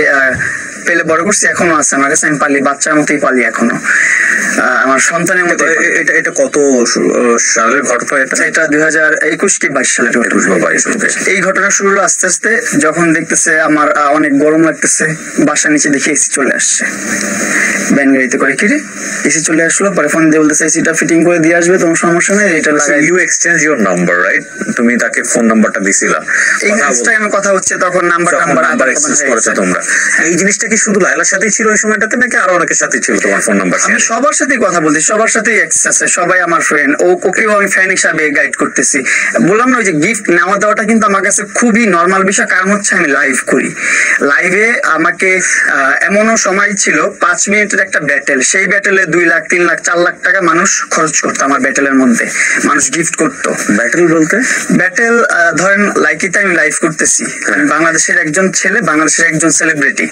পেলে বড় করছি, এখনো আছে আমার কাছে, আমি পালি, বাচ্চার মতোই পালি এখনো, আমার সন্তানের মতো। এটা কত সালের ঘটনা? এটা 2021 কি 22 সালের ঘটনা। এই ঘটনা শুরু হলো আস্তে আস্তে, যখন দেখতেছে আমার অনেক গরম লাগতেছে, বাসার নিচে দেখে এসি চলে আসছে, ব্যান গাড়িতে করে, কিরে এসি চলে আসলো, পরে ফোন দিয়ে বলতেছে এসিটা ফিটিং করে দিয়ে আসবে, তোমার সমস্যা নেই, এটা লাগাই। You exchange your number, right? তুমি তাকে ফোন নাম্বারটা দিছিলা, এই ইনস্টাগ্রামে কথা হচ্ছে, তখন নাম্বার এক্সচেঞ্জ করেছো তোমরা। এই জিনিসটা কি শুধু লায়লার সাথেই ছিল ওই সময়টাতে, নাকি আরো অনেকের সাথে ছিল তোমার ফোন নাম্বার? আমি সবার সাথেই কথা বলছি, সবার সাথেই অ্যাক্সেস আছে, সবাই আমার ফ্রেন্ড, ওকেও আমি ফ্যান হিসাবে গাইড করতেছি। বললাম না, ওই যে গিফট নেওয়া দেওয়াটা কিন্তু আমার কাছে খুবই নর্মাল বিষয়, কারণ হচ্ছে আমি লাইভ করি। লাইভে আমাকে এমনও সময় ছিল 5 মিনিটের একটা ব্যাটেল, সেই ব্যাটেলে 2 লাখ 3 লাখ 4 লাখ টাকা মানুষ খরচ করতো, আমার ব্যাটেলের মধ্যে মানুষ গিফট করতো। ব্যাটেল বলতে? ব্যাটেল ধরেন লাইকিতে আমি লাইভ করতেছি, আমি বাংলাদেশের একজন ছেলে, বাংলাদেশের একজন সেলিব্রিটি,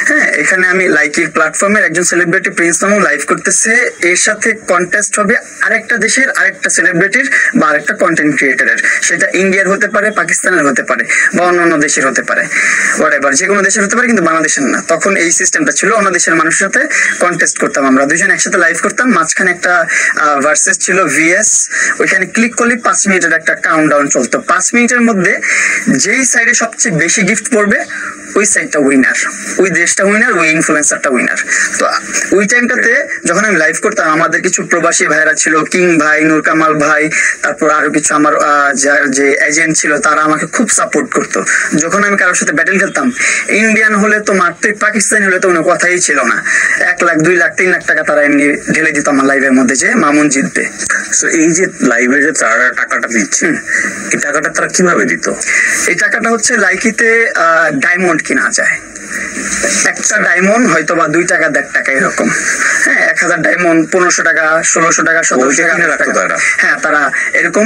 হ্যাঁ, এখানে আমি লাইকির প্ল্যাটফর্মের একজন সেলিব্রিটি প্রিন্স নামও লাইভ করতেছে, এর সাথে কন্টেস্ট হবে আরেকটা দেশের আরেকটা সেলিব্রিটির বা আরেকটা কন্টেন্ট ক্রিয়েটরের, সেটা ইন্ডিয়ার হতে পারে, পাকিস্তানের হতে পারে, বা অন্য দেশের হতে পারে, হোয়াটএভার, যে কোনো দেশের হতে পারে, কিন্তু বাংলাদেশের না। তখন এই সিস্টেমটা ছিল, অন্য দেশের মানুষের সাথে কন্টেস্ট করতাম, আমরা দুজন একসাথে লাইভ করতাম, মাঝখানে একটা ভার্সেস ছিল ভিএস, ওইখানে ক্লিক করলে 5 মিনিটের একটা কাউন্টডাউন চলতো। 5 মিনিটের মধ্যে যেই সাইডে সবচেয়ে বেশি গিফট পড়বে ওই সাইডটা উইনার, ওই দেশটা উইনার, ওই ইনফ্লুয়েন্সারটা উইনার। তো ওই টাইমটাতে যখন আমি লাইভ করতাম, আমাদের কিছু প্রবাসী ভাইরা ছিল, কিং ভাই, নূর কামাল ভাই, তারপর আরো কিছু আমার যে এজেন্ট ছিল, তারা আমাকে খুব সাপোর্ট করতো। যখন আমি কারোর সাথে ব্যাটেল খেলতাম, ইন্ডিয়ান হলে তো মারতে, পাকিস্তানি হলে তো কোনো কথাই ছিল না, 1 লাখ 2 লাখ 3 লাখ টাকা তারা এমনি ঢেলে দিত আমার লাইভের মধ্যে, যে মামুন জিতবে। তো এই যে লাইভে যে তারা টাকাটা দিচ্ছে, এই টাকাটা তারা কিভাবে দিত? এই টাকাটা হচ্ছে লাইকিতে ডায়মন্ড কিনা যায়, একটা ডায়মন্ড হয়তো বা 2 টাকা 1.5 টাকা এরকম, হ্যাঁ, 1000 ডায়মন্ড 1500 টাকা, 1600 টাকা, 1700 টাকা, হ্যাঁ, তারা এরকম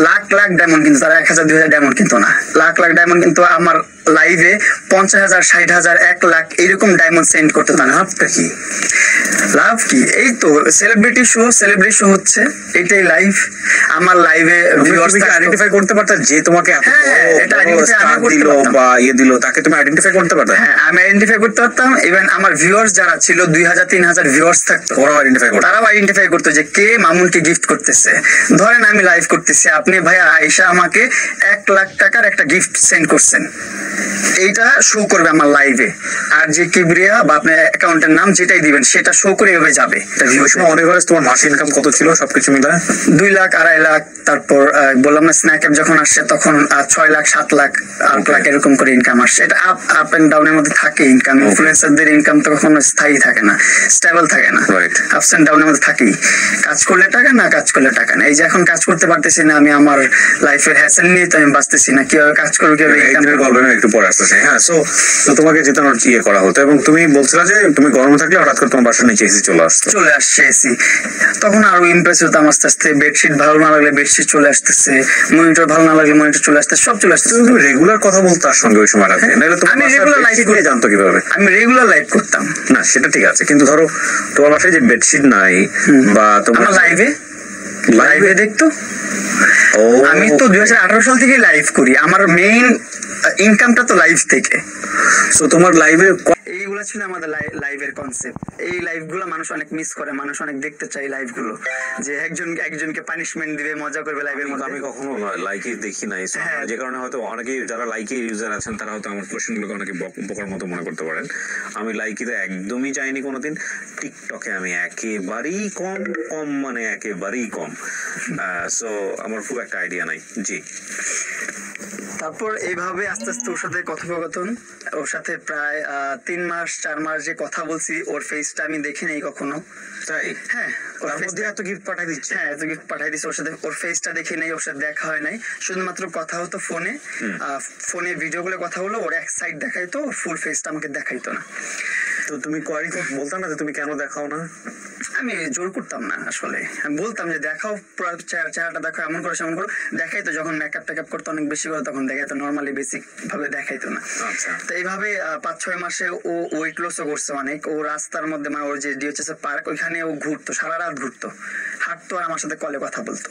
লাখ লাখ ডায়মন্ড, কিন্তু তারা 1000 2000 ডায়মন্ড কিন্তু না, লাখ লাখ ডায়মন্ড কিন্তু আমার লাইভে 50,000 60,000 1 লাখ এরকম ডায়মন্ড সেন্ড করতে। তার লাভটা কি? লাভ কি? এই তো সেলিব্রিটি শো হচ্ছে, এটাই লাইভ। আমার লাইভে ভিউয়ার্স আইডেন্টিফাই করতে পারতা যে তোমাকে এত বড় স্টার দিল বা দিল, তাকে তুমি আইডেন্টিফাই করতে পারতা? হ্যাঁ, আমি আইডেন্টিফাই করতে পারতাম। ইভেন আমার ভিউয়ার্স যারা ছিল 2000-3000 ভিউয়ার্স থাকতো, তারাও আইডেন্টিফাই করতো যে কে মামুনকে গিফট করতেছে। ধরেন আমি লাইভ করতেছি, আপনি ভাইয়া আয়েশা আমাকে 1 লাখ টাকার একটা গিফট সেন্ড করছেন, এইটা শো করবে আমার লাইভে, আর যে কিবরিয়া বা আপনার অ্যাকাউন্টের নাম যেটাই দিবেন সেটা শো করে এভাবে যাবে। তোমার মাসে ইনকাম কত ছিল সবকিছু মিলায়? 2 লাখ 2.5 লাখ, তারপর বললাম না স্ন্যাক অ্যাপ যখন আসছে তখন 6 লাখ 7 লাখ 8 লাখ এরকম করে ইনকাম আসছে। এটা আপ এন্ড ডাউনের মধ্যে থাকে ইনকাম, ইনফ্লুয়েন্সারদের ইনকাম তো কখনো স্থায়ী থাকে না, স্টেবল থাকে না, আপস এন্ড ডাউনের মধ্যে থাকেই। কাজ করলে টাকা, না কাজ করলে টাকা না। এই যে এখন কাজ করতে পারতেছি না, আমি আমার লাইফের হ্যাসেল নিয়ে তো আমি বাঁচতেছি না, কিভাবে কাজ করবো, কিভাবে ইনকাম করবো, একটু পরে আসতেছে। হ্যাঁ, সো তোমাকে জেতানোর ইয়ে করা হতো, এবং তুমি বলছিলা যে তুমি গরমে থাকলে হঠাৎ করে তোমার বাসার নিচে এসি চলে আসছে এসি। তখন আরো ইমপ্রেস হতাম আস্তে আস্তে। বেডশিট ভালো না লাগলে বেডশিট চলে আসতেছে, মনিটর ভালো না লাগলে মনিটর চলে আসতেছে, সব চলে আসতেছে। তুমি রেগুলার কথা বলতো তার সঙ্গে ওই সময়? আমি রেগুলার লাইভ করে জানতো কিভাবে? আমি রেগুলার লাইভ করতাম না, সেটা ঠিক আছে, কিন্তু ধরো তোমার বাসায় যে বেডশিট নাই বা তোমার লাইভে দেখতো। আমি তো 2018 সাল থেকে লাইভ করি। আমার মেইন ইনকামটা তো লাইভ থেকে। সো তোমার লাইভে এইগুলো ছিল আমাদের লাইভের কনসেপ্ট। এই লাইভগুলো মানুষ অনেক মিস করে, মানুষ অনেক দেখতে চায় লাইভগুলো, যে একজনকে পানিশমেন্ট দিবে, মজা করবে লাইভের মধ্যে। আমি কখনো লাইকে দেখি নাই, so হ্যাঁ। যে কারণে হয়তো অনেকে যারা লাইকে ইউজার আছেন তারা হয়তো আমার কোশ্চেনগুলোকে অনেকে বোকার মতো মনে করতে পারেন। আমি লাইকিতে একদমই যাইনি কোনোদিন। টিকটকে আমি একেবারেই কম মানে একেবারেই কম। সো আমার খুব একটা আইডিয়া নাই। জি। তারপর এইভাবে আস্তে আস্তে ওর সাথে কথোপকথন, ওর সাথে প্রায় 3 মাস 4 মাস যে কথা বলছি, ওর ফেসটা আমি দেখি নাই কখনো। তাই? হ্যাঁ, ওর তার face মধ্যে এত গিফট পাঠাই দিচ্ছে? হ্যাঁ, এত গিফট পাঠাই দিচ্ছে। ওর সাথে ওর ফেসটা দেখি নাই, ওর সাথে দেখা হয় নাই, শুধুমাত্র কথা হতো ফোনে। ফোনে ভিডিও গুলো কথা হলো, ওর এক সাইড দেখাইতো, ফুল ফেসটা আমাকে দেখাইতো না। তো তুমি কোয়ারি বলতাম না যে তুমি কেন দেখাও না? আমি জোর করতাম না আসলে, আমি বলতাম যে দেখাও, পুরো চেহারাটা দেখো, এমন করে সেমন করো। দেখাইতো যখন মেকআপ টেকআপ করতো অনেক বেশি করে, তখন দেখাইতো, নর্মালি বেসিক ভাবে দেখাইতো না। আচ্ছা। তো এইভাবে 5-6 মাসে ও ওয়েট লসও করছে অনেক। ও রাস্তার মধ্যে, মানে ওর যে ডিএচএস পার্ক, ওইখানে ও ঘুরতো, সারা রাত ঘুরতো, হাঁটতো, আর আমার সাথে কলে কথা বলতো।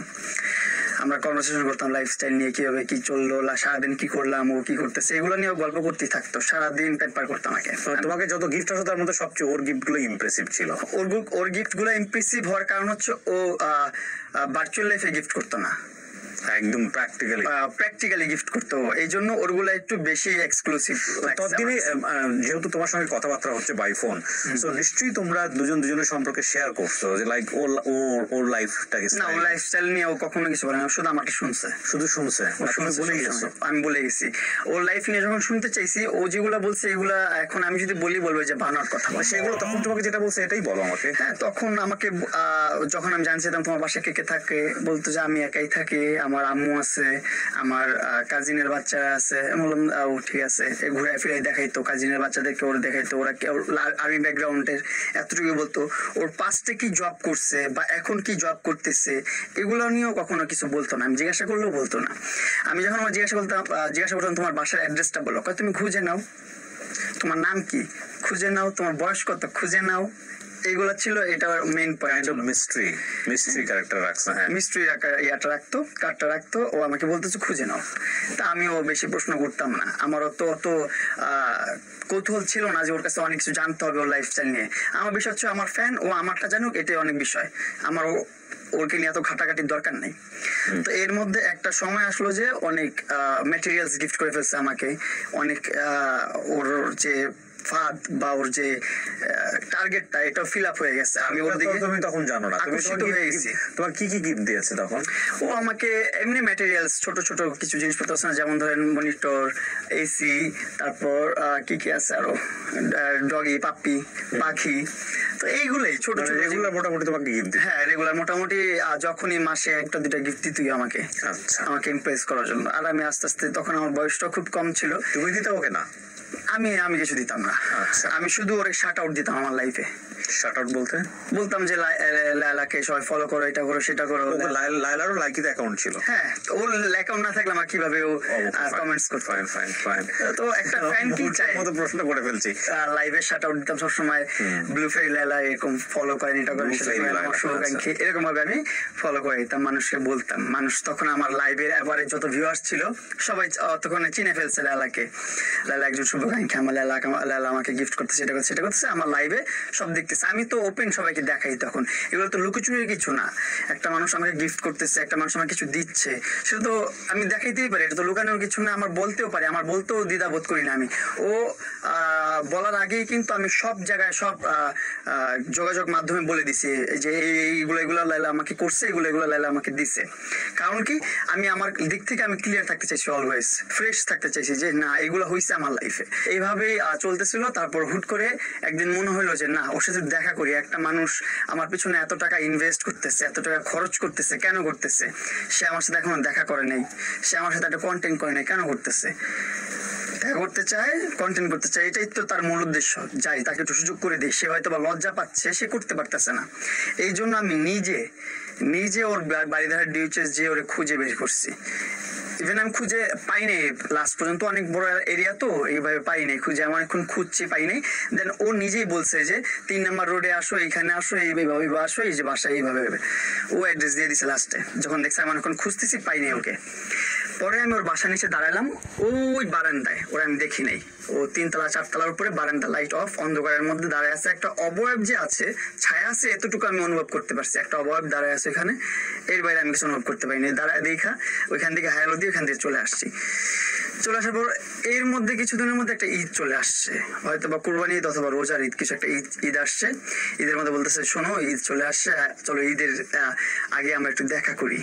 আমরা কনভারসেশন করতাম লাইফস্টাইল নিয়ে, কিভাবে কি চললো, সারাদিন কি করলাম, ও কি করতেছে, এগুলো নিয়ে ও গল্প করতেই থাকতো, সারাদিন পেপার করতাম। আমাকে তোমাকে যত গিফট আসো তার মধ্যে সবচেয়ে ওর গিফট গুলো ইমপ্রেসিভ ছিল। ওর গিফট গুলো ইমপ্রেসিভ হওয়ার কারণ হচ্ছে ও ভার্চুয়াল লাইফে গিফট করতো না, একদম প্র্যাকটিক্যালি গিফট করতো, এই জন্য ওরগুলো একটু বেশি এক্সক্লুসিভ। ততদিনে যেহেতু তোমার সঙ্গে কথাবার্তা হচ্ছে বাই ফোন, সো নিশ্চয়ই তোমরা দুজনের সম্পর্কে শেয়ার করছো, যে লাইক ওর লাইফটাকে। না, ওর লাইফস্টাইল নিয়ে ও কখনো কিছু বলে না, শুধু আমাকে শুনছে। আমি বলে গেছি ওর লাইফ নিয়ে। যখন শুনতে চাইছি, ও যেগুলা বলছে এগুলা এখন আমি যদি বলবো যে বানার কথা, সেগুলো তখন তোমাকে যেটা বলছে এটাই বলো আমাকে। হ্যাঁ, তখন আমাকে যখন আমি জানছিলাম তোমার বাসায় কে কে থাকে, বলতো যে আমি একাই থাকি, আমার আম্মু আছে, আমার কাজিনের বাচ্চারা আছে। আমি বললাম ও ঠিক আছে। ঘুরে ফিরে দেখাইতো কাজিনের বাচ্চাদেরকে, ওরা দেখাইতো, ওরা আর্মি ব্যাকগ্রাউন্ডের, এতটুকু বলতো। ওর পাস্টে কি জব করছে বা এখন কি জব করতেছে, এগুলো নিয়েও কখনো কিছু বলতো না। আমি জিজ্ঞাসা করলেও বলতো না। আমি যখন আমার জিজ্ঞাসা করতাম তোমার বাসার অ্যাড্রেসটা বলো, তুমি খুঁজে নাও, তোমার নাম কি খুঁজে নাও, তোমার বয়স কত খুঁজে নাও, এইগুলো ছিল। এটা মেইন পয়েন্ট। মিস্ট্রি ক্যারেক্টার রাখছে। হ্যাঁ, মিস্ট্রি কার্ডটা রাখতো। ও আমাকে বলতেছে খুঁজে নাও। তা আমিও বেশি প্রশ্ন করতাম না, আমারও তো অত কৌতূহল ছিল না যে ওর কাছে অনেক কিছু জানতে হবে ওর লাইফস্টাইল নিয়ে। আমার বিষয় হচ্ছে আমার ফ্যান, ও আমারটা জানুক, এটাই অনেক বিষয়। আমার ওরকে নিয়ে এত ঘাটাঘাটির দরকার নেই। তো এর মধ্যে একটা সময় আসলো যে অনেক ম্যাটেরিয়ালস গিফট করে ফেলছে আমাকে, অনেক ওর যে ফাদ বা ওর যে টার্গেটটা, এটা ফিল আপ হয়ে গেছে। আমি ওর দিকে, তুমি তখন জানো না, তুমি হয়ে গেছি। তোমার কি গিফট দিয়েছে তখন? ও আমাকে এমনি ম্যাটেরিয়ালস, ছোট ছোট কিছু জিনিসপত্র আছে না, যেমন ধরেন মনিটর, এসি, তারপর কি আছে আরো, ডগি, পাপ্পি, পাখি, তো এইগুলোই ছোট ছোট। রেগুলার মোটামুটি তোমাকে গিফট দিই? হ্যাঁ, রেগুলার মোটামুটি যখনই মাসে 1-2টা গিফট দিতই আমাকে। আচ্ছা। আমাকে ইমপ্রেস করার জন্য। আর আমি আস্তে আস্তে, তখন আমার বয়সটা খুব কম ছিল। তুমি দিতে ওকে না? আমি কিছু দিতাম না। আচ্ছা। আমি শুধু ওর শার্ট আউট দিতাম আমার লাইফে। শার্ট আউট বলতাম যে লায়লাকে সবাই ফলো করো, এটা করো, সেটা করো। লায়লারও লাইকিতে অ্যাকাউন্ট ছিল? হ্যাঁ, ওর অ্যাকাউন্ট না থাকলে আমার কিভাবে ও কমেন্টস করতো। ফাইন। তো একটা ফ্যান কি চায়, মতো প্রশ্ন করে ফেলছি। লাইভে শার্ট আউট দিতাম সবসময়, ব্লু ফেরি লায়লা এরকম ফলো করেন, এটা করেন, সেটা করেন, আমার শুভাকাঙ্ক্ষী, এরকম ভাবে আমি ফলো করে দিতাম, মানুষকে বলতাম। মানুষ তখন আমার লাইভের এভারেজ যত ভিউয়ার্স ছিল সবাই তখন চিনে ফেলছে লায়লাকে। লায়লা একজন শুভাকাঙ্ক্ষী, আমার লায়লা আমাকে গিফট করতেছে, সেটা করতেছে, আমার লাইভে সব দেখতেছে। আমি তো ওপেন সবাইকে দেখাই তখন। এগুলো তো লুকোচুরির কিছু না। একটা মানুষ আমাকে গিফট করতেছে, একটা মানুষ আমাকে কিছু দিচ্ছে, সেটা তো আমি দেখাইতেই পারি, এটা তো লুকানোর কিছু না। আমার বলতেও পারি, আমার বলতেও দ্বিধাবোধ করি না আমি। ও বলার আগেই কিন্তু আমি সব জায়গায়, সব যোগাযোগ মাধ্যমে বলে দিছি যে এগুলো লায়লা আমাকে করছে, এগুলো লায়লা আমাকে দিছে। কারণ কি, আমি আমার দিক থেকে আমি ক্লিয়ার থাকতে চাইছি, অলওয়েজ ফ্রেশ থাকতে চাইছি, যে না এগুলো হয়েছে আমার লাইফে। এইভাবেই চলতেছিল। তারপর হুট করে একদিন মনে হলো যে না, ওর সাথে দেখা করি। একটা মানুষ আমার পিছনে এত টাকা ইনভেস্ট করতেছে, এত টাকা খরচ করতেছে, কেন করতেছে? সে আমার সাথে এখনো দেখা করে নাই, সে আমার সাথে একটা কন্টেন্ট করে নাই, কেন করতেছে? দেখা করতে চায়, কন্টেন্ট করতে চায়, এটাই তো তার মূল উদ্দেশ্য। যাই, তাকে একটু সুযোগ করে দিই। সে হয়তো বা লজ্জা পাচ্ছে, সে করতে পারতেছে না। এই জন্য আমি নিজে ওর বাড়ি ধারে ডিউচেস যে ওরে খুঁজে বের করছি। ইভেন আমি খুঁজে পাই নাই লাস্ট পর্যন্ত, অনেক বড় এরিয়া তো, এইভাবে পাই নাই খুঁজে, আমার এখন খুঁজছি, পাই নাই। দেন ও নিজেই বলছে যে 3 নম্বর রোডে আসো, এইখানে আসো, এইভাবে আসো, এই যে বাসা, এইভাবে ও অ্যাড্রেস দিয়ে দিছে লাস্টে। যখন দেখছে আমার এখন খুঁজতেছি, পাই নাই ওকে। পরে আমি ওর বাসা নিচে দাঁড়ালাম, ওই বারান্দায়, ওরা আমি দেখি নাই, ও 3 তলা 4 তলার উপরে বারান্দা, লাইট অফ, অন্ধকারের মধ্যে দাঁড়ায় আছে। একটা অবয়ব যে আছে, ছায়া আছে, এতটুকু আমি অনুভব করতে পারছি, একটা অবয়ব দাঁড়ায় আছে এখানে, এর বাইরে আমি কিছু অনুভব করতে পারিনি। দাঁড়ায় দেখা ওইখান থেকে হায়ালো দিয়ে ওইখান থেকে চলে আসছি। চলে আসার পর এর মধ্যে কিছুদিনের মধ্যে একটা ঈদ চলে আসছে, হয়তো বা কুরবানি ঈদ অথবা রোজার ঈদ, কিছু একটা ঈদ আসছে। ঈদের মধ্যে বলতেছে শোনো ঈদ চলে আসছে, চলো ঈদের আগে আমরা একটু দেখা করি।